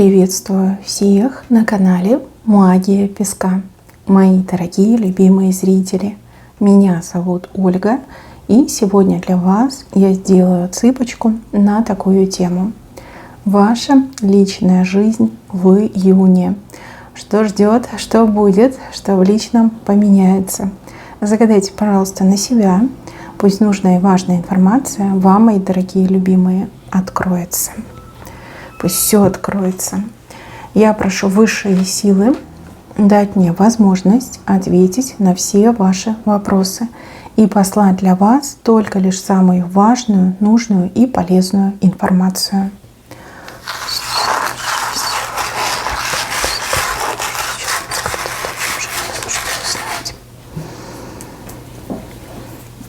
Приветствую всех на канале Магия Песка. Мои дорогие любимые зрители, меня зовут Ольга, и сегодня для вас я сделаю цыпочку на такую тему. Ваша личная жизнь в июне. Что ждет, что будет, что в личном поменяется. Загадайте, пожалуйста, на себя. Пусть нужная и важная информация вам, мои дорогие любимые, откроется. Пусть все откроется. Я прошу высшие силы дать мне возможность ответить на все ваши вопросы и послать для вас только лишь самую важную, нужную и полезную информацию.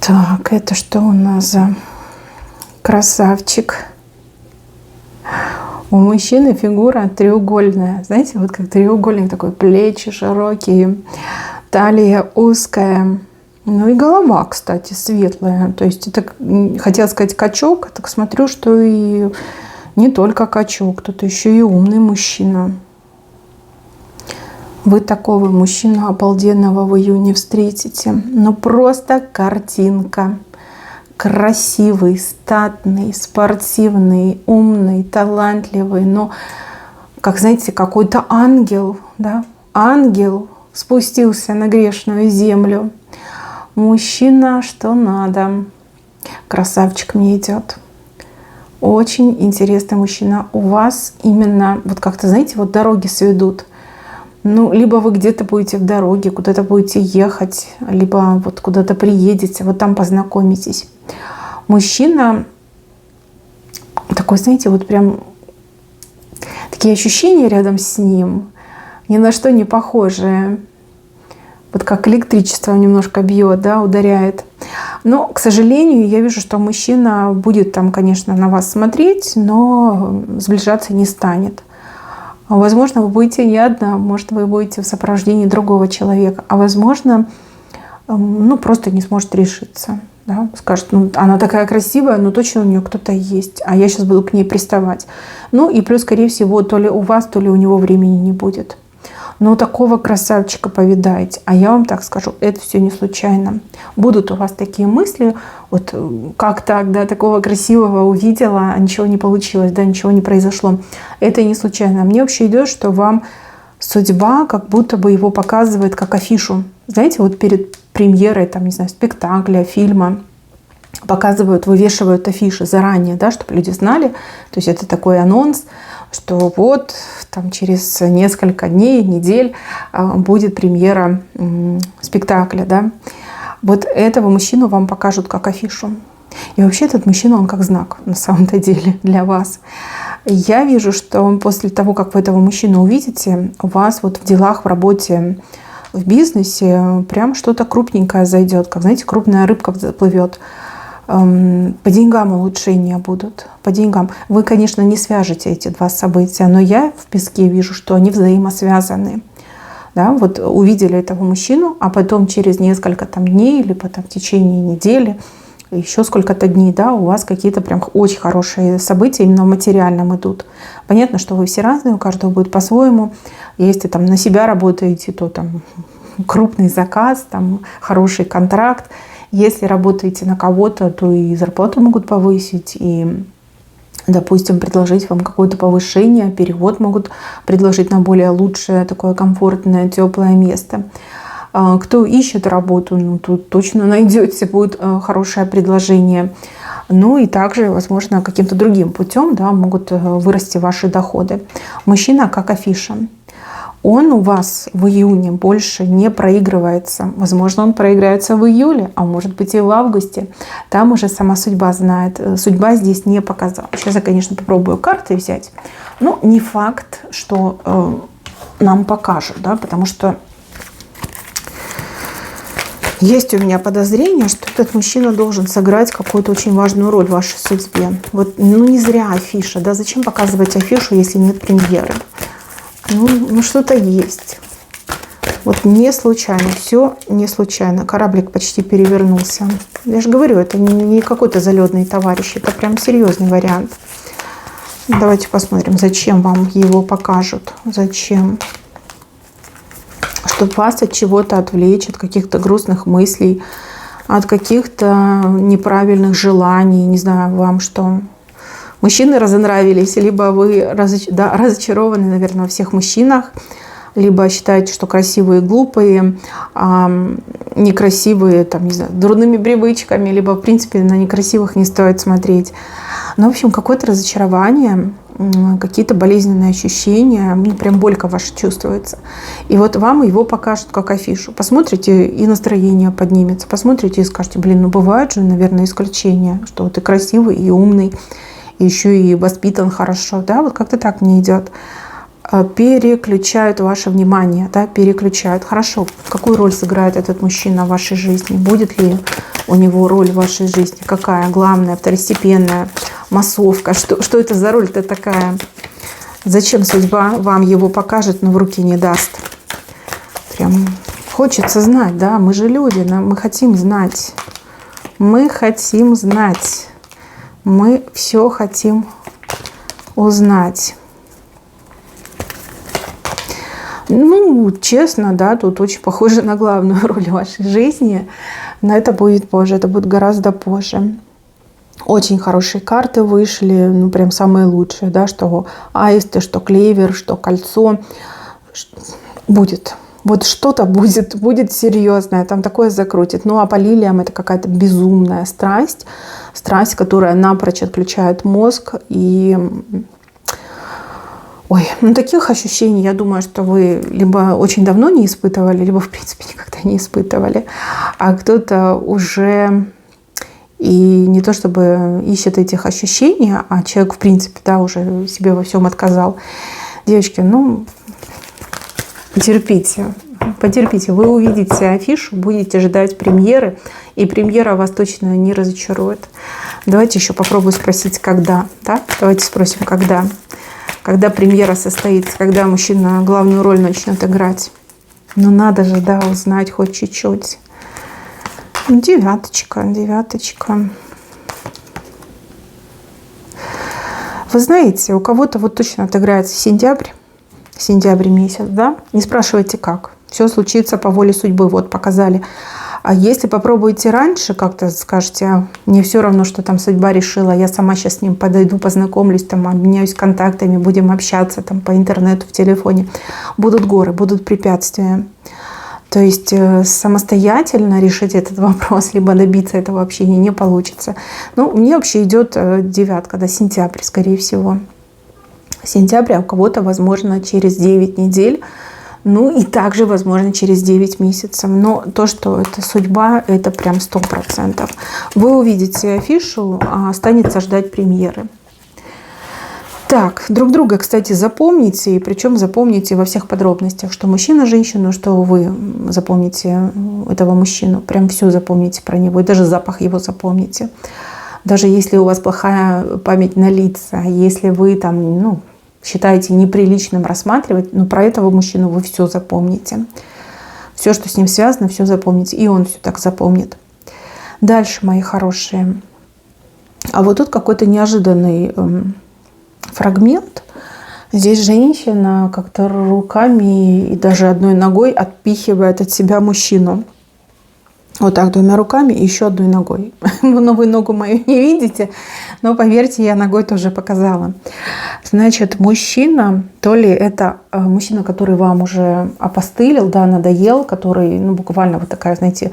Так, это что у нас за красавчик? У мужчины фигура треугольная. Знаете, вот как треугольник такой, плечи широкие, талия узкая. Ну и голова, кстати, светлая. То есть это, хотела сказать, качок. Так смотрю, что и не только качок, тут еще и умный мужчина. Вы такого мужчину обалденного в июне встретите. Ну просто картинка. Красивый, статный, спортивный, умный, талантливый, но, как знаете, какой-то ангел, да? Ангел спустился на грешную землю. Мужчина, что надо. Красавчик мне идет. Очень интересный мужчина. У вас именно, вот как-то, знаете, вот дороги сведут. Ну, либо вы где-то будете в дороге, куда-то будете ехать, либо вот куда-то приедете, вот там познакомитесь. Мужчина такой, знаете, вот прям такие ощущения рядом с ним, ни на что не похожие. Вот как электричество немножко бьет, да, ударяет. Но, к сожалению, я вижу, что мужчина будет там, конечно, на вас смотреть, но сближаться не станет. Возможно, вы будете не одна, может, вы будете в сопровождении другого человека, а возможно, ну, просто не сможет решиться. Да? Скажет, ну, она такая красивая, но точно у нее кто-то есть, а я сейчас буду к ней приставать. Ну, и плюс, скорее всего, то ли у вас, то ли у него времени не будет. Но такого красавчика повидаете. А я вам так скажу, это все не случайно. Будут у вас такие мысли, вот как так, да, такого красивого увидела, а ничего не получилось, да, ничего не произошло. Это не случайно. Мне вообще идет, что вам судьба как будто бы его показывает как афишу. Знаете, вот перед премьерой, там, не знаю, спектакля, фильма показывают, вывешивают афиши заранее, да, чтобы люди знали. То есть это такой анонс, что вот там через несколько дней, недель будет премьера спектакля, да. Вот этого мужчину вам покажут как афишу. И вообще этот мужчина, он как знак на самом-то деле для вас. Я вижу, что после того, как вы этого мужчину увидите, у вас вот в делах, в работе, в бизнесе прям что-то крупненькое зайдет. Как, знаете, крупная рыбка заплывет. По деньгам улучшения будут. По деньгам. Вы, конечно, не свяжете эти два события, но я в песке вижу, что они взаимосвязаны. Да, вот увидели этого мужчину, а потом через несколько там дней, либо там в течение недели, еще сколько-то дней, да, у вас какие-то прям очень хорошие события именно в материальном идут. Понятно, что вы все разные, у каждого будет по-своему. Если там на себя работаете, то там крупный заказ, там хороший контракт. Если работаете на кого-то, то и зарплату могут повысить, и, допустим, предложить вам какое-то повышение, перевод могут предложить на более лучшее, такое комфортное, теплое место. Кто ищет работу, ну, тут точно найдете, будет хорошее предложение. Ну и также, возможно, каким-то другим путем, да, могут вырасти ваши доходы. Мужчина как афиша. Он у вас в июне больше не проигрывается. Возможно, он проиграется в июле, а может быть и в августе. Там уже сама судьба знает. Судьба здесь не показала. Сейчас я, конечно, попробую карты взять. Но не факт, что нам покажут, да, потому что есть у меня подозрение, что этот мужчина должен сыграть какую-то очень важную роль в вашей судьбе. Вот, ну не зря афиша, да, зачем показывать афишу, если нет премьеры? Ну что-то есть. Вот не случайно, все не случайно. Кораблик почти перевернулся. Я же говорю, это не какой-то залетный товарищ, это прям серьезный вариант. Давайте посмотрим, зачем вам его покажут. Зачем? Чтобы вас от чего-то отвлечь, от каких-то грустных мыслей, от каких-то неправильных желаний. Не знаю, вам что? Мужчины разонравились, либо вы разочарованы, наверное, во всех мужчинах, либо считаете, что красивые глупые, некрасивые, там, не знаю, дурными привычками, либо, в принципе, на некрасивых не стоит смотреть. Ну, в общем, какое-то разочарование, какие-то болезненные ощущения, прям болька ваша чувствуется. И вот вам его покажут как афишу. Посмотрите, и настроение поднимется. Посмотрите и скажете, блин, ну бывают же, наверное, исключения, что ты красивый и умный, и еще и воспитан хорошо. Да, вот как-то так не идет. Переключают ваше внимание, да, переключают. Хорошо, какую роль сыграет этот мужчина в вашей жизни? Будет ли у него роль в вашей жизни? Какая? Главная, второстепенная, массовка? Что это за роль-то такая? Зачем судьба вам его покажет, но в руки не даст? Прям хочется знать, да? Мы же люди, мы хотим знать. Мы хотим знать. Мы все хотим узнать. Ну, честно, да, тут очень похоже на главную роль в вашей жизни, но это будет позже, это будет гораздо позже. Очень хорошие карты вышли, ну, прям самые лучшие, да, что аисты, что клевер, что кольцо. Будет. Вот что-то будет серьезное, там такое закрутит. Ну, а по лилиям это какая-то безумная страсть, которая напрочь отключает мозг и... Ой, ну таких ощущений, я думаю, что вы либо очень давно не испытывали, либо в принципе никогда не испытывали, а кто-то уже и не то чтобы ищет этих ощущений, а человек в принципе, да, уже себе во всем отказал. Девочки, ну потерпите, вы увидите афишу, будете ждать премьеры, и премьера вас точно не разочарует. Давайте еще попробую спросить, когда, да? Давайте спросим, когда. Когда премьера состоится, когда мужчина главную роль начнет играть. Ну надо же, да, узнать хоть чуть-чуть. Девяточка. Вы знаете, у кого-то вот точно отыграется сентябрь месяц, да? Не спрашивайте как. Все случится по воле судьбы, вот показали. А если попробуете раньше, как-то скажете, мне все равно, что там судьба решила, я сама сейчас с ним подойду, познакомлюсь, там, обменяюсь контактами, будем общаться там, по интернету, в телефоне. Будут горы, будут препятствия. То есть самостоятельно решить этот вопрос, либо добиться этого общения не получится. Ну, мне вообще идет девятка, да, сентябрь, скорее всего. Сентябрь, а у кого-то, возможно, через 9 недель. Ну и также, возможно, через 9 месяцев. Но то, что это судьба, это прям 100%. Вы увидите афишу, а останется ждать премьеры. Так, друг друга, кстати, запомните. И причем запомните во всех подробностях, что мужчина женщину, что вы запомните этого мужчину. Прям все запомните про него. И даже запах его запомните. Даже если у вас плохая память на лица, если вы там, ну, считаете неприличным рассматривать, но про этого мужчину вы все запомните. Все, что с ним связано, все запомните. И он все так запомнит. Дальше, мои хорошие. А вот тут какой-то неожиданный фрагмент. Здесь женщина как-то руками и даже одной ногой отпихивает от себя мужчину. Вот так, 2 руками и еще одной ногой. Но вы ногу мою не видите, но поверьте, я ногой тоже показала. Значит, мужчина, то ли это мужчина, который вам уже опостылил, да, надоел, который, ну, буквально вот такая, знаете,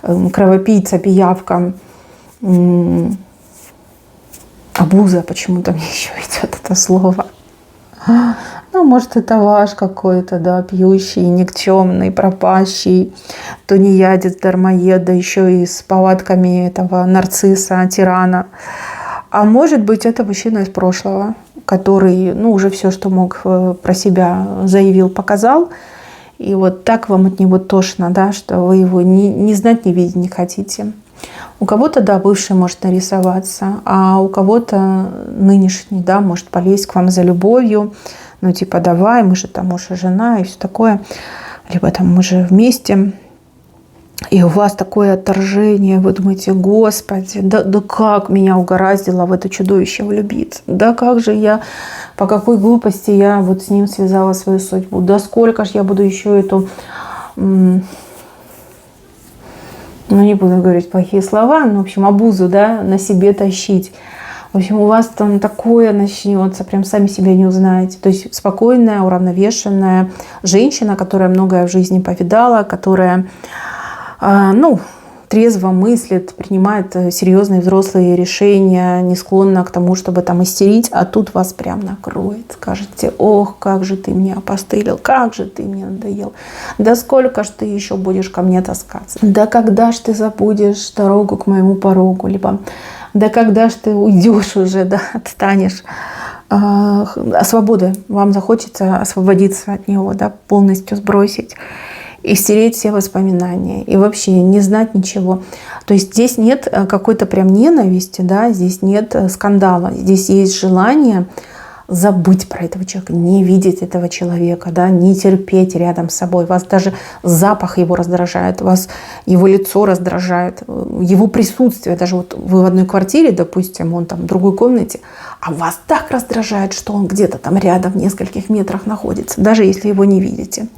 кровопийца, пиявка, абуза, почему-то мне еще идет это слово. Ну, может, это ваш какой-то, да, пьющий, никчемный, пропащий, тунеядец, дармоед, да еще и с повадками этого нарцисса, тирана. А может быть, это мужчина из прошлого, который, ну, уже все, что мог, про себя заявил, показал. И вот так вам от него тошно, да, что вы его не знать, не видеть не хотите. У кого-то, да, бывший может нарисоваться, а у кого-то нынешний, да, может полезть к вам за любовью. Ну, типа, давай, мы же там муж и жена и все такое. Либо там мы же вместе. И у вас такое отторжение, вы думаете, Господи, да как меня угораздило в это чудовище влюбиться? Да как же я, по какой глупости я вот с ним связала свою судьбу? Да сколько ж я буду еще эту, ну не буду говорить плохие слова, но в общем обузу, да, на себе тащить. В общем, у вас там такое начнется, прям сами себя не узнаете. То есть спокойная, уравновешенная женщина, которая многое в жизни повидала, которая, ну, трезво мыслит, принимает серьезные взрослые решения, не склонна к тому, чтобы там истерить, а тут вас прям накроет. Скажете: ох, как же ты мне опостылил, как же ты мне надоел. Да сколько ж ты еще будешь ко мне таскаться? Да когда ж ты забудешь дорогу к моему порогу? Либо да когда ж ты уйдешь уже, да, отстанешь. Свободы. Вам захочется освободиться от него, да, полностью сбросить и стереть все воспоминания, и вообще не знать ничего. То есть здесь нет какой-то прям ненависти, да, здесь нет скандала, здесь есть желание забыть про этого человека, не видеть этого человека, да, не терпеть рядом с собой. Вас даже запах его раздражает, вас его лицо раздражает, его присутствие. Даже вот вы в одной квартире, допустим, он там в другой комнате, а вас так раздражает, что он где-то там рядом в нескольких метрах находится, даже если его не видите.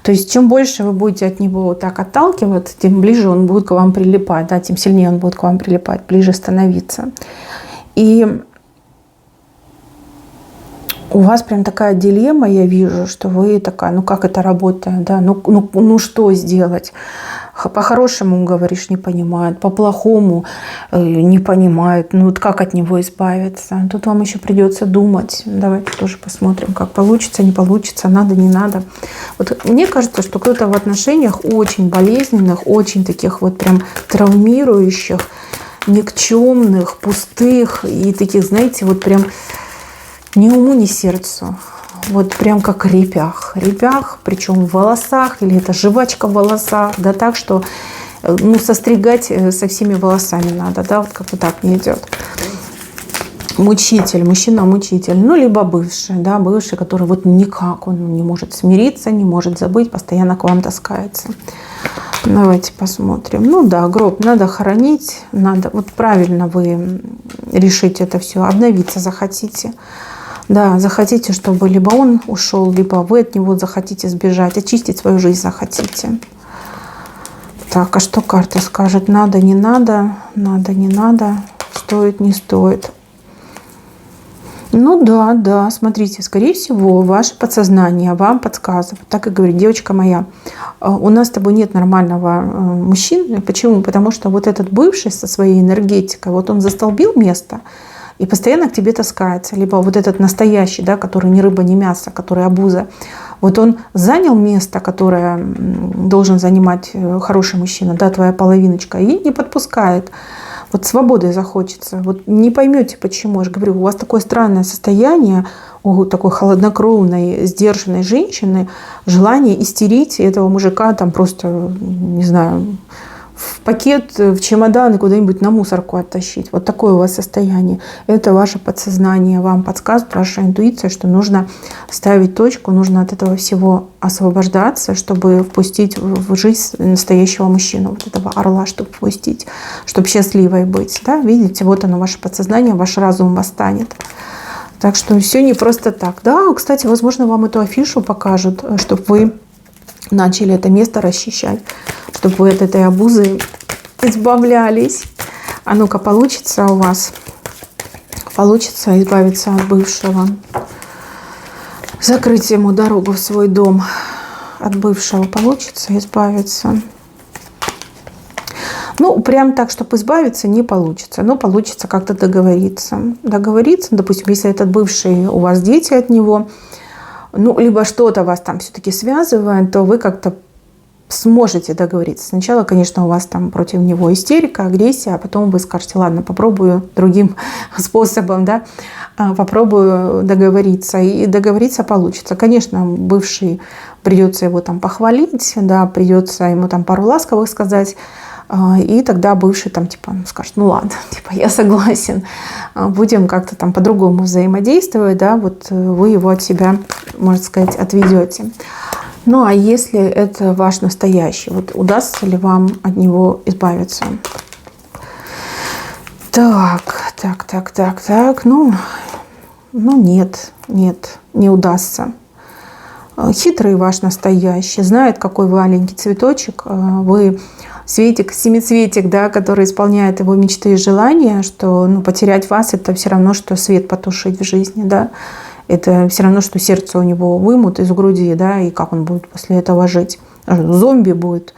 То есть чем больше вы будете от него так отталкиваться, тем ближе он будет к вам прилипать, да, тем сильнее он будет к вам прилипать, ближе становиться. И у вас прям такая дилемма, я вижу, что вы такая, ну как это работает, да, ну что сделать? По-хорошему, говоришь, не понимает, по-плохому не понимает, ну вот как от него избавиться? Тут вам еще придется думать. Давайте тоже посмотрим, как получится, не получится, надо, не надо. Вот мне кажется, что кто-то в отношениях очень болезненных, очень таких вот прям травмирующих, никчемных, пустых и таких, знаете, вот прям ни уму, ни сердцу. Вот прям как репях. Репях, причем в волосах, или это жвачка в волосах, да так, что ну, состригать со всеми волосами надо, да, вот как-то так не идет. Мучитель, мужчина-мучитель, ну, либо бывший, да, бывший, который вот никак, он не может смириться, не может забыть, постоянно к вам таскается. Давайте посмотрим. Ну да, гроб надо хоронить, надо, вот правильно вы решите это все, обновиться захотите. Да, захотите, чтобы либо он ушел, либо вы от него захотите сбежать, очистить свою жизнь захотите. Так, а что карта скажет? Надо, не надо, не надо, стоит, не стоит. Ну да, смотрите, скорее всего, ваше подсознание вам подсказывает. Так и говорит: девочка моя, у нас с тобой нет нормального мужчины. Почему? Потому что вот этот бывший со своей энергетикой, вот он застолбил место и постоянно к тебе таскается. Либо вот этот настоящий, да, который ни рыба, ни мясо, который обуза. Вот он занял место, которое должен занимать хороший мужчина, да, твоя половиночка, и не подпускает. Вот свободы захочется. Вот не поймете, почему. Я же говорю, у вас такое странное состояние у такой холоднокровной, сдержанной женщины, желание истерить этого мужика там просто, не знаю, в пакет, в чемодан и куда-нибудь на мусорку оттащить. Вот такое у вас состояние. Это ваше подсознание вам подсказывает, ваша интуиция, что нужно ставить точку, нужно от этого всего освобождаться, чтобы впустить в жизнь настоящего мужчину, вот этого орла, чтобы впустить, чтобы счастливой быть. Да? Видите, вот оно, ваше подсознание, ваш разум восстанет. Так что все не просто так. Да, кстати, возможно, вам эту афишу покажут, чтобы вы начали это место расчищать, чтобы вы от этой обузы избавлялись. А ну-ка, получится у вас? Получится избавиться от бывшего. Закрыть ему дорогу в свой дом. От бывшего получится избавиться? Ну, прям так, чтобы избавиться, не получится. Но получится как-то договориться. Договориться, допустим, если этот бывший, у вас дети от него, ну, либо что-то вас там все-таки связывает, то вы как-то сможете договориться. Сначала, конечно, у вас там против него истерика, агрессия, а потом вы скажете: ладно, попробую другим способом, да, попробую договориться. И договориться получится. Конечно, бывший, придется его там похвалить, да, придется ему там пару ласковых сказать. И тогда бывший там типа скажет: ну ладно, типа я согласен, будем как-то там по-другому взаимодействовать, да, вот вы его от себя, можно сказать, отведете. Ну, а если это ваш настоящий, вот удастся ли вам от него избавиться? Так. Ну, нет, не удастся. Хитрый ваш настоящий, знает, какой вы аленький цветочек, вы светик, семицветик, да, который исполняет его мечты и желания, что потерять вас — это все равно, что свет потушить в жизни, да. Это все равно, что сердце у него вымут из груди, да, и как он будет после этого жить? Зомби будет.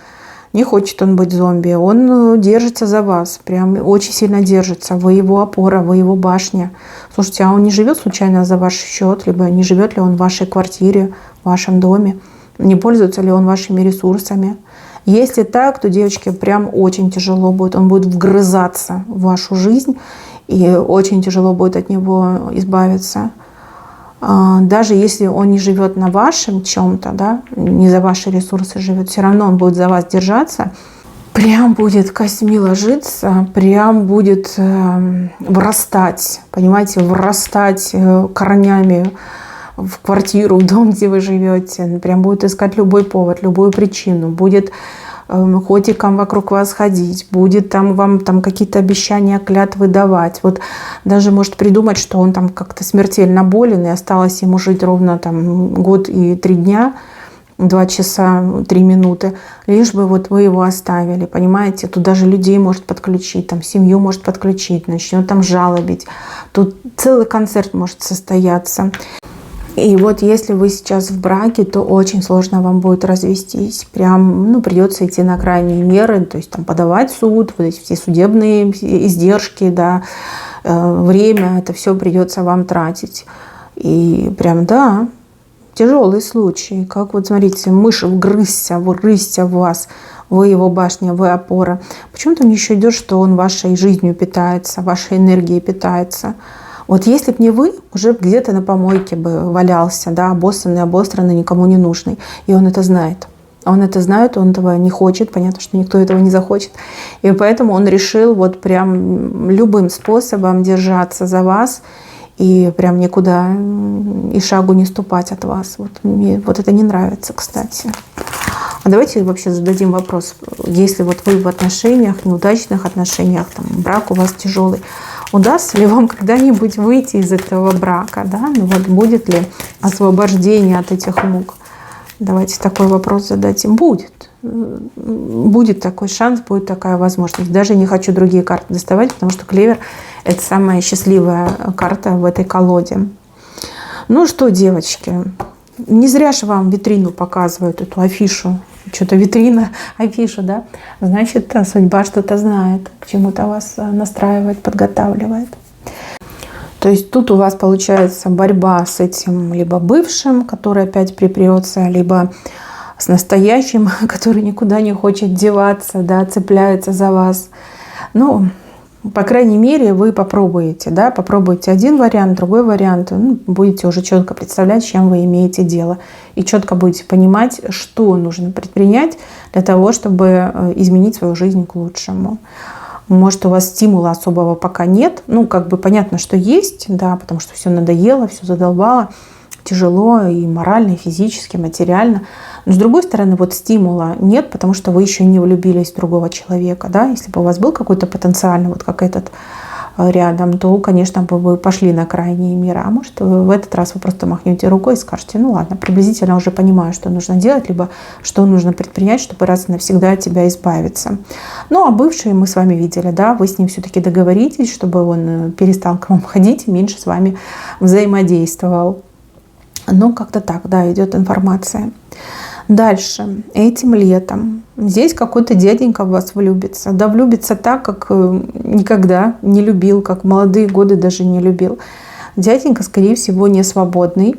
Не хочет он быть зомби, он держится за вас, прям очень сильно держится. Вы его опора, вы его башня. Слушайте, а он не живет случайно за ваш счет, либо не живет ли он в вашей квартире, в вашем доме, не пользуется ли он вашими ресурсами? Если так, то, девочки, прям очень тяжело будет. Он будет вгрызаться в вашу жизнь, и очень тяжело будет от него избавиться. Даже если он не живет на вашем чем-то, да, не за ваши ресурсы живет, все равно он будет за вас держаться. Прям будет костьми ложиться, прям будет врастать, понимаете, врастать корнями в квартиру, в дом, где вы живете. Прям будет искать любой повод, любую причину. Будет котиком вокруг вас ходить, будет вам какие-то обещания, клятвы давать. Вот даже может придумать, что он там как-то смертельно болен, и осталось ему жить ровно год и 3 дня, 2 часа, 3 минуты, лишь бы вот вы его оставили, понимаете? Тут даже людей может подключить, семью может подключить, начнет жалобить. Тут целый концерт может состояться. И вот если вы сейчас в браке, то очень сложно вам будет развестись. Прям, придется идти на крайние меры, то есть подавать в суд, вот эти все судебные издержки, да, время, это все придется вам тратить. И прям, да, тяжелый случай. Как вот, смотрите, мышь вгрызся в вас, вы его башня, вы опора. Почему-то мне еще идет, что он вашей жизнью питается, вашей энергией питается. Вот если бы не вы, уже где-то на помойке бы валялся, да, обосранный, никому не нужный. И он это знает. Он это знает, он этого не хочет. Понятно, что никто этого не захочет. И поэтому он решил вот прям любым способом держаться за вас и прям никуда и шагу не ступать от вас. Вот мне вот это не нравится, кстати. А давайте вообще зададим вопрос. Если вот вы в отношениях, неудачных отношениях, брак у вас тяжелый, удастся ли вам когда-нибудь выйти из этого брака? Да? Будет ли освобождение от этих мук? Давайте такой вопрос зададим. Будет. Будет такой шанс, будет такая возможность. Даже не хочу другие карты доставать, потому что клевер — это самая счастливая карта в этой колоде. Ну что, девочки, не зря же вам витрину показывают, эту афишу. Что-то витрина, афиша, да? Значит, судьба что-то знает, к чему-то вас настраивает, подготавливает. То есть тут у вас получается борьба с этим либо бывшим, который опять припрется, либо с настоящим, который никуда не хочет деваться, да, цепляется за вас. По крайней мере, вы попробуете, да, попробуйте один вариант, другой вариант, будете уже четко представлять, с чем вы имеете дело. И четко будете понимать, что нужно предпринять для того, чтобы изменить свою жизнь к лучшему. Может, у вас стимула особого пока нет. Понятно, что есть, да, потому что все надоело, все задолбало. Тяжело и морально, и физически, материально. Но с другой стороны, вот стимула нет, потому что вы еще не влюбились в другого человека. Да? Если бы у вас был какой-то потенциальный, вот как этот рядом, то, конечно, бы вы пошли на крайние меры. А может, в этот раз вы просто махнете рукой и скажете: ладно, приблизительно уже понимаю, что нужно делать, либо что нужно предпринять, чтобы раз и навсегда от тебя избавиться. А бывший мы с вами видели, да, вы с ним все-таки договоритесь, чтобы он перестал к вам ходить, меньше с вами взаимодействовал. Как-то так, да, идет информация. Дальше, этим летом здесь какой-то дяденька в вас влюбится. Да, влюбится так, как никогда не любил, как в молодые годы даже не любил. Дяденька, скорее всего, не свободный,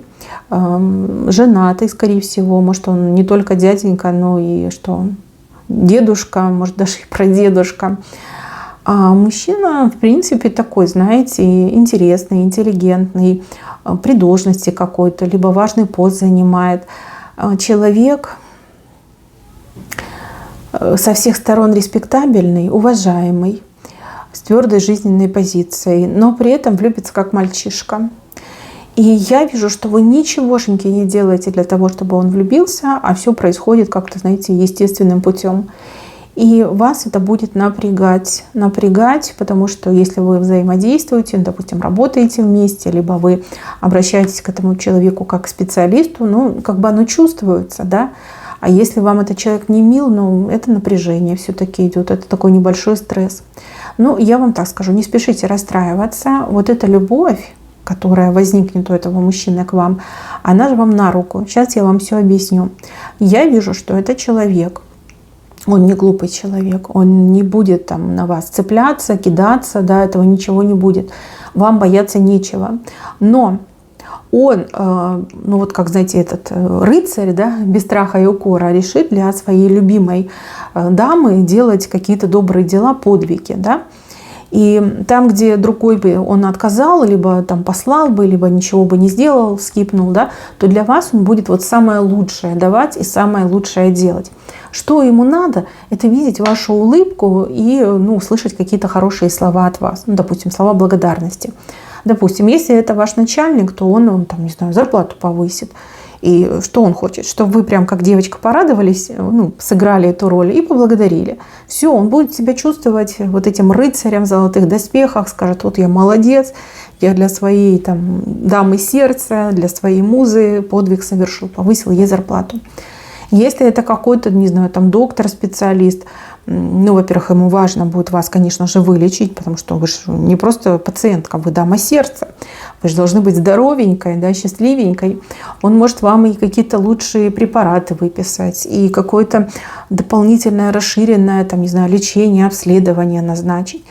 женатый, скорее всего. Может, он не только дяденька, но и что, дедушка, может, даже и прадедушка. А мужчина, в принципе, такой, знаете, интересный, интеллигентный, при должности какой-то, либо важный пост занимает. Человек со всех сторон респектабельный, уважаемый, с твердой жизненной позицией, но при этом влюбится как мальчишка. И я вижу, что вы ничегошеньки не делаете для того, чтобы он влюбился, а все происходит как-то, знаете, естественным путем. И вас это будет напрягать, потому что если вы взаимодействуете, допустим, работаете вместе, либо вы обращаетесь к этому человеку как к специалисту, ну, как бы оно чувствуется, да. А если вам этот человек не мил, ну, это напряжение все-таки идет, это такой небольшой стресс. Ну, я вам так скажу, не спешите расстраиваться. Вот эта любовь, которая возникнет у этого мужчины к вам, она же вам на руку. Сейчас я вам все объясню. Я вижу, что это человек, он не глупый человек, он не будет там на вас цепляться, кидаться, да, этого ничего не будет. Вам бояться нечего. Но он, ну вот как, знаете, этот рыцарь, да, без страха и укора, решит для своей любимой дамы делать какие-то добрые дела, подвиги, да. И там, где другой бы он отказал, либо там послал бы, либо ничего бы не сделал, скипнул, да, то для вас он будет вот самое лучшее давать и самое лучшее делать. Что ему надо, это видеть вашу улыбку и, ну, слышать какие-то хорошие слова от вас. Ну, допустим, слова благодарности. Допустим, если это ваш начальник, то он там, не знаю, зарплату повысит. И что он хочет? Чтобы вы прям как девочка порадовались, ну, сыграли эту роль и поблагодарили. Все, он будет себя чувствовать вот этим рыцарем в золотых доспехах, скажет: вот я молодец, я для своей там дамы сердца, для своей музы подвиг совершил, повысил ей зарплату. Если это какой-то, не знаю, там доктор, специалист, ну, во-первых, ему важно будет вас, конечно же, вылечить, потому что вы же не просто пациентка, вы дама сердца. Вы же должны быть здоровенькой, да, счастливенькой. Он может вам и какие-то лучшие препараты выписать, и какое-то дополнительное, расширенное, там, не знаю, лечение, обследование назначить.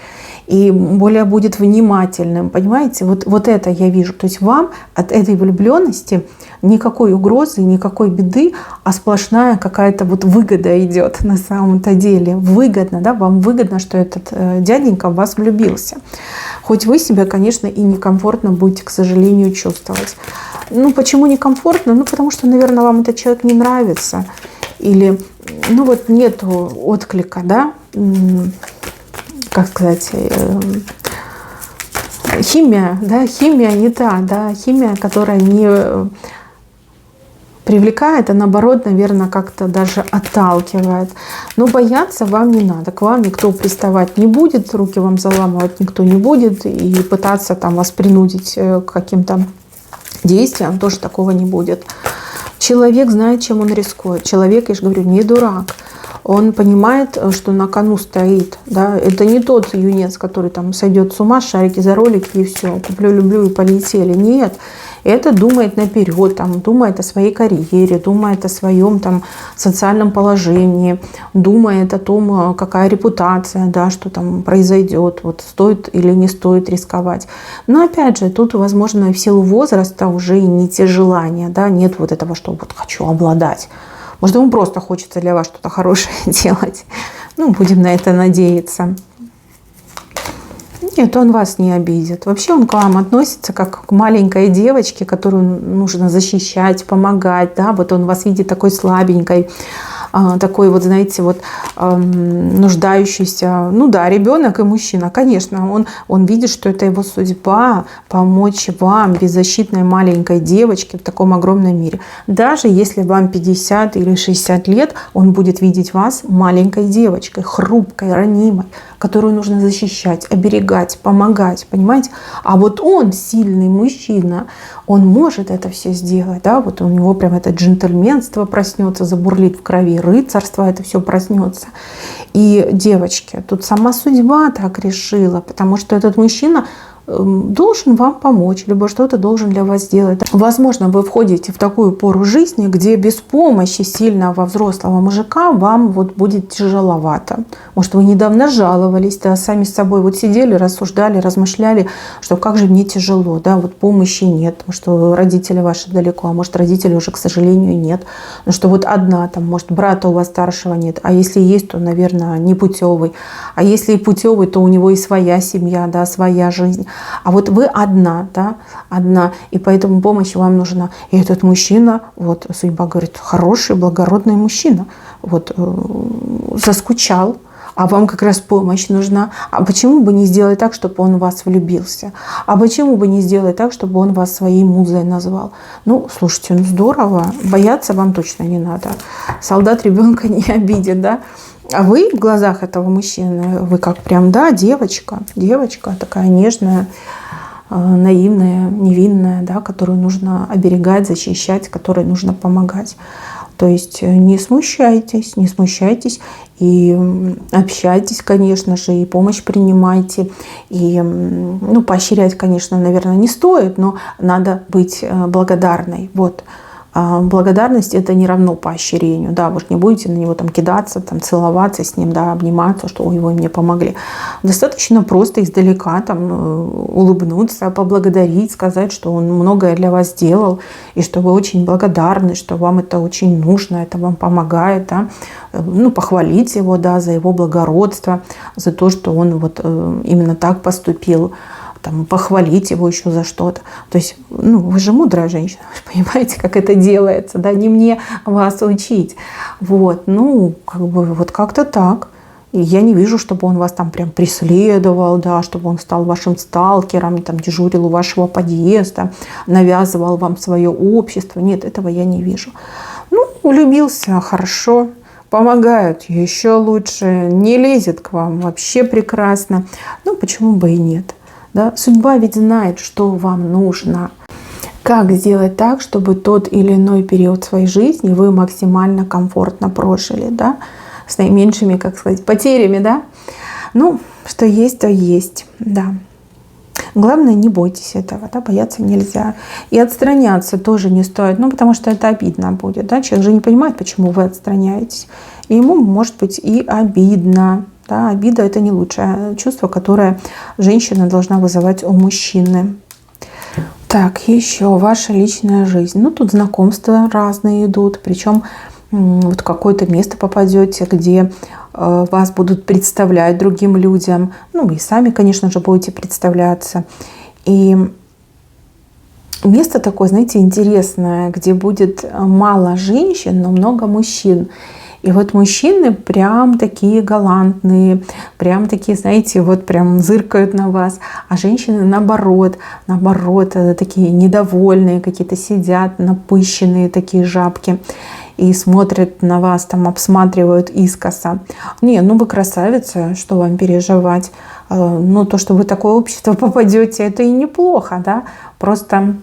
И более будет внимательным, понимаете? Вот это я вижу. То есть вам от этой влюбленности никакой угрозы, никакой беды, а сплошная какая-то вот выгода идет на самом-то деле. Выгодно, да? Вам выгодно, что этот дяденька в вас влюбился. Хоть вы себя, конечно, и некомфортно будете, к сожалению, чувствовать. Ну, почему некомфортно? Ну, потому что, наверное, вам этот человек не нравится. Или, ну, вот нету отклика, да? Как сказать, химия, да, химия не та, да, химия, которая не привлекает, а наоборот, наверное, как-то даже отталкивает. Но бояться вам не надо, к вам никто приставать не будет, руки вам заламывать никто не будет, и пытаться там вас принудить к каким-то действиям тоже такого не будет. Человек знает, чем он рискует. Человек, я же говорю, не дурак. Он понимает, что на кону стоит. Да? Это не тот юнец, который там сойдет с ума, шарики за ролики и все, куплю, люблю и полетели. Нет, это думает наперед, там, думает о своей карьере, думает о своем там, социальном положении, думает о том, какая репутация, да, что там произойдет, вот, стоит или не стоит рисковать. Но опять же, тут, возможно, в силу возраста уже и не те желания, да? Нет вот этого, что вот хочу обладать. Может, ему просто хочется для вас что-то хорошее делать. Ну, будем на это надеяться. Нет, он вас не обидит. Вообще он к вам относится как к маленькой девочке, которую нужно защищать, помогать. Да? Вот он вас видит такой слабенькой, такой вот, знаете, вот нуждающийся. Ну да, ребенок и мужчина, конечно, он видит, что это его судьба помочь вам, беззащитной маленькой девочке в таком огромном мире. Даже если вам 50 или 60 лет, он будет видеть вас маленькой девочкой, хрупкой, ранимой, которую нужно защищать, оберегать, помогать, понимаете? А вот он, сильный мужчина, он может это все сделать, да, вот у него прям это джентльменство проснется, забурлит в крови, рыцарство, это все проснется. И, девочки, тут сама судьба так решила, потому что этот мужчина должен вам помочь, либо что-то должен для вас сделать. Возможно, вы входите в такую пору жизни, где без помощи сильного взрослого мужика вам вот будет тяжеловато. Может, вы недавно жаловались, да, сами с собой вот сидели, рассуждали, размышляли, что как же мне тяжело, да, вот помощи нет, что родители ваши далеко, а может, родителей уже, к сожалению, нет, ну, что вот одна, там, может, брата у вас старшего нет, а если есть, то, наверное, не путевый, а если и путевый, то у него и своя семья, да, своя жизнь. А вот вы одна, да, одна, и поэтому помощь вам нужна. И этот мужчина, вот судьба говорит, хороший, благородный мужчина, вот заскучал, а вам как раз помощь нужна. А почему бы не сделать так, чтобы он в вас влюбился? А почему бы не сделать так, чтобы он вас своей музой назвал? Ну, слушайте, ну здорово. Бояться вам точно не надо. Солдат ребенка не обидит, да? А вы в глазах этого мужчины, вы как прям, да, девочка такая нежная, наивная, невинная, да, которую нужно оберегать, защищать, которой нужно помогать. То есть не смущайтесь и общайтесь, конечно же, и помощь принимайте. И, ну, поощрять, конечно, наверное, не стоит, но надо быть благодарной. Вот. Благодарность — это не равно поощрению. Да, вы же не будете на него там кидаться, там, целоваться с ним, да, обниматься, что ой, вы мне помогли. Достаточно просто издалека там улыбнуться, поблагодарить, сказать, что он многое для вас сделал, и что вы очень благодарны, что вам это очень нужно, это вам помогает. Да. Ну, похвалить его, да, за его благородство, за то, что он вот именно так поступил. Там, похвалить его еще за что-то. То есть, ну, вы же мудрая женщина, вы понимаете, как это делается, да, не мне вас учить. Вот, ну, как бы вот как-то так. И я не вижу, чтобы он вас там прям преследовал, да, чтобы он стал вашим сталкером, там, дежурил у вашего подъезда, навязывал вам свое общество. Нет, этого я не вижу. Ну, влюбился, хорошо. Помогают еще лучше, не лезет к вам, вообще прекрасно. Ну, почему бы и нет? Да? Судьба ведь знает, что вам нужно. Как сделать так, чтобы тот или иной период своей жизни вы максимально комфортно прожили, да? С наименьшими, как сказать, потерями, да? Ну, что есть, то есть, да. Главное, не бойтесь этого, да? Бояться нельзя. И отстраняться тоже не стоит, ну, потому что это обидно будет, да? Человек же не понимает, почему вы отстраняетесь. И ему может быть и обидно. Да, обида — это не лучшее чувство, которое женщина должна вызывать у мужчины. Так, еще ваша личная жизнь. Ну, тут знакомства разные идут. Причем вот в какое-то место попадете, где вас будут представлять другим людям. Ну, и сами, конечно же, будете представляться. И место такое, знаете, интересное, где будет мало женщин, но много мужчин. И вот мужчины прям такие галантные, прям такие, знаете, вот прям зыркают на вас. А женщины наоборот, такие недовольные, какие-то сидят, напыщенные такие жабки. И смотрят на вас, там обсматривают искоса. Не, ну вы красавица, что вам переживать. Ну то, что вы в такое общество попадете, это и неплохо, да. Просто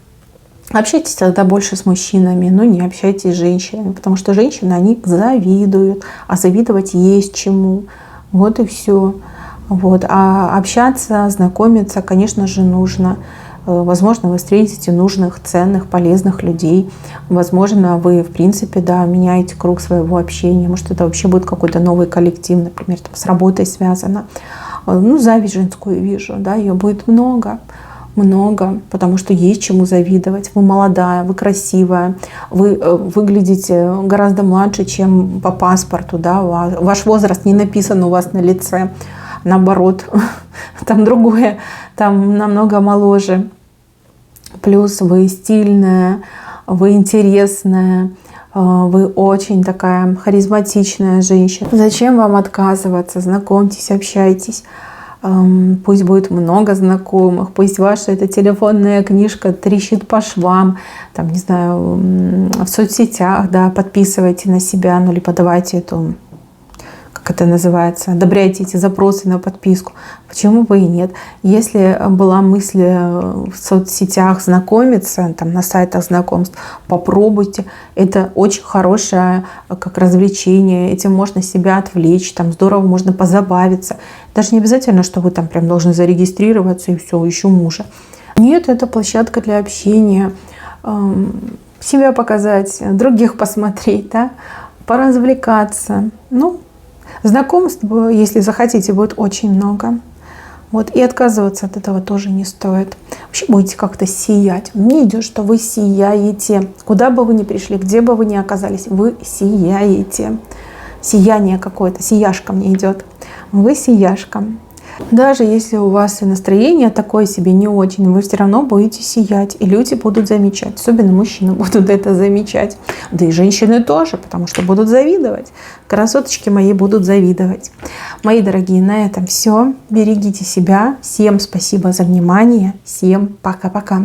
общайтесь тогда больше с мужчинами, но не общайтесь с женщинами, потому что женщины, они завидуют, а завидовать есть чему. Вот и все. Вот. А общаться, знакомиться, конечно же, нужно. Возможно, вы встретите нужных, ценных, полезных людей. Возможно, вы, в принципе, да, меняете круг своего общения. Может, это вообще будет какой-то новый коллектив, например, там, с работой связано. Ну, зависть женскую вижу, да, ее будет много, потому что есть чему завидовать. Вы молодая, вы красивая, вы выглядите гораздо младше, чем по паспорту, да, ваш возраст не написан у вас на лице, наоборот, там другое, там намного моложе. Плюс вы стильная, вы интересная, вы очень такая харизматичная женщина. Зачем вам отказываться? Знакомьтесь, общайтесь. Пусть будет много знакомых, пусть ваша эта телефонная книжка трещит по швам, там, не знаю, в соцсетях, да, подписывайте на себя, ну, либо давайте эту, как это называется, одобряйте эти запросы на подписку. Почему бы и нет? Если была мысль в соцсетях знакомиться, там, на сайтах знакомств, попробуйте. Это очень хорошее как развлечение. Этим можно себя отвлечь, там здорово можно позабавиться. Даже не обязательно, что вы там прям должны зарегистрироваться и все, ищу мужа. Нет, это площадка для общения, себя показать, других посмотреть, да, поразвлекаться. Ну, знакомств, если захотите, будет очень много. Вот. И отказываться от этого тоже не стоит. Вообще будете как-то сиять. Мне идет, что вы сияете. Куда бы вы ни пришли, где бы вы ни оказались, вы сияете. Сияние какое-то, сияшка мне идет. Вы сияшка. Даже если у вас и настроение такое себе не очень, вы все равно будете сиять, и люди будут замечать. Особенно мужчины будут это замечать. Да и женщины тоже, потому что будут завидовать. Красоточки мои будут завидовать. Мои дорогие, на этом все. Берегите себя. Всем спасибо за внимание. Всем пока-пока.